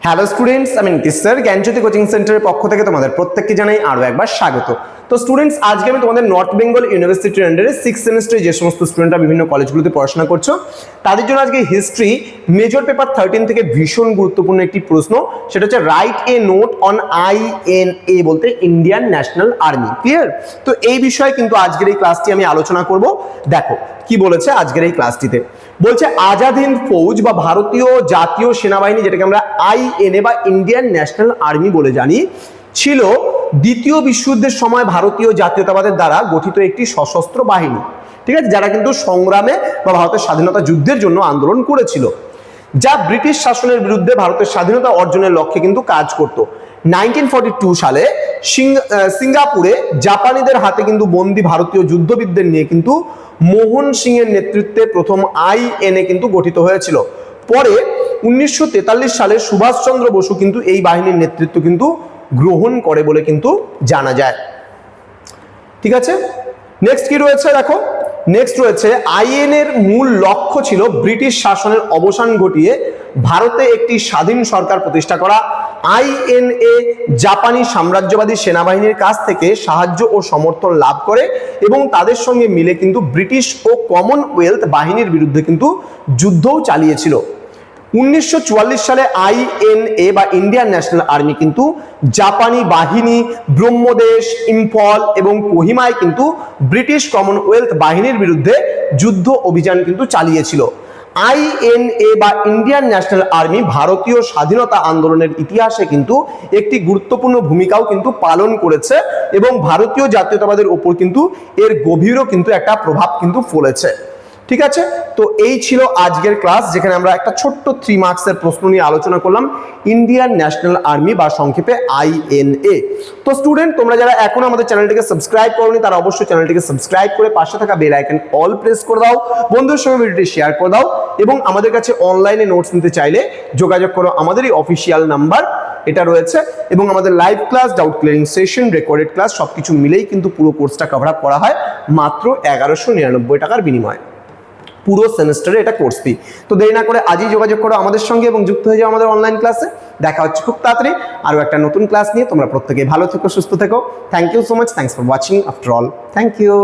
Hello students, আমি Nitish sir জ্ঞানজ্যোতি coaching সেন্টারের পক্ষ থেকে তোমাদের প্রত্যেককে জানাই আরও একবার স্বাগত। তো স্টুডেন্টস, আজকে আমি তোমাদের নর্থ বেঙ্গল ইউনিভার্সিটির আন্ডারে 6th সেমিস্টারে যে সমস্ত স্টুডেন্টরা বিভিন্ন কলেজগুলোতে পড়াশোনা করছো তাদের জন্য আজকে হিস্ট্রি মেজর পেপার 13 থেকে ভীষণ গুরুত্বপূর্ণ একটি প্রশ্ন, সেটা হচ্ছে write a note on INA বলতে ইন্ডিয়ান ন্যাশনাল আর্মি। ক্লিয়ার? তো এই বিষয়ে কিন্তু আজকের এই ক্লাসটি আমি আলোচনা করব। দেখো কি বলেছে আজকের এই ক্লাসটিতে, বলছে আজাদ হিন্দ ফৌজ বা ভারতীয় জাতীয় সেনাবাহিনী, যেটাকে আমরা INA বা ইন্ডিয়ান ন্যাশনাল আর্মি বলে জানি, ছিল দ্বিতীয় বিশ্বযুদ্ধের সময় ভারতীয় জাতীয়তাবাদের দ্বারা গঠিত একটি সশস্ত্র বাহিনী। ঠিক আছে, যারা কিন্তু সংগ্রামে বা ভারতের স্বাধীনতা যুদ্ধের জন্য আন্দোলন করেছিল, যা ব্রিটিশ শাসনের বিরুদ্ধে ভারতের স্বাধীনতা অর্জনের লক্ষ্যে কিন্তু কাজ করত। 1942 সালে সিঙ্গাপুরে জাপানিদের হাতে কিন্তু বন্দী ভারতীয় যুদ্ধবিদদের নিয়ে কিন্তু মোহন সিং এর নেতৃত্বে প্রথম INA কিন্তু গঠিত হয়েছিল। পরে 1943 সালে সুভাষচন্দ্র বসু কিন্তু এই বাহিনীর নেতৃত্ব কিন্তু গ্রহণ করে বলে কিন্তু জানা যায়। ঠিক আছে, নেক্সট কি রয়েছে দেখো, নেক্সট রয়েছে INA এর মূল লক্ষ্য ছিল ব্রিটিশ শাসনের অবসান ঘটিয়ে ভারতে একটি স্বাধীন সরকার প্রতিষ্ঠা করা। INA জাপানি সাম্রাজ্যবাদী সেনাবাহিনীর কাছ থেকে সাহায্য ও সমর্থন লাভ করে এবং তাদের সঙ্গে মিলে কিন্তু ব্রিটিশ ও কমনওয়েলথ বাহিনীর বিরুদ্ধে কিন্তু যুদ্ধও চালিয়েছিল। 1944 সালে INA বা ইন্ডিয়ান ন্যাশনাল আর্মি কিন্তু জাপানি বাহিনী ব্রহ্মদেশ, ইম্ফল এবং কোহিমায় কিন্তু ব্রিটিশ কমনওয়েলথ বাহিনীর বিরুদ্ধে যুদ্ধ অভিযান কিন্তু চালিয়েছিল। INA বা ইন্ডিয়ান ন্যাশনাল আর্মি ভারতীয় স্বাধীনতা আন্দোলনের ইতিহাসে কিন্তু একটি গুরুত্বপূর্ণ ভূমিকাও কিন্তু পালন করেছে এবং ভারতীয় জাতীয়তাবাদের উপর কিন্তু এর গভীরও কিন্তু একটা প্রভাব কিন্তু ফেলেছে। ঠিক আছে, তো এই ছিল আজকের ক্লাস, যেখানে আমরা একটা ছোট্ট 3 মার্কসের প্রশ্ন নিয়ে আলোচনা করলাম, ইন্ডিয়ান ন্যাশনাল আর্মি বা সংক্ষেপে INA। তো স্টুডেন্ট, তোমরা যারা এখনো আমাদের চ্যানেলটিকে সাবস্ক্রাইব করোনি তারা অবশ্যই চ্যানেলটিকে সাবস্ক্রাইব করে পাশে থাকা বেল আইকন অল প্রেস করে দাও, বন্ধুদের সঙ্গে ভিডিওটি শেয়ার করে দাও এবং আমাদের কাছে অনলাইনে নোটস নিতে চাইলে যোগাযোগ করো, আমাদেরই অফিসিয়াল নাম্বার এটা রয়েছে এবং আমাদের live class, doubt clearing session, recorded class সবকিছু মিলেই কিন্তু পুরো কোর্সটা কভার আপ করা হয় মাত্র 1199 টাকার বিনিময়ে। পুরো সেমিস্টারে এটা কোর্স ফি। তো দেরি না করে আজই যোগাযোগ করো আমাদের সঙ্গে এবং যুক্ত হয়ে যাও আমাদের অনলাইন ক্লাসে। দেখা হচ্ছে খুব তাড়াতাড়ি আরও একটা নতুন ক্লাস নিয়ে। তোমরা প্রত্যেকে ভালো থেকো, সুস্থ থেকো। Thank you so much, thanks for watching after all, thank you.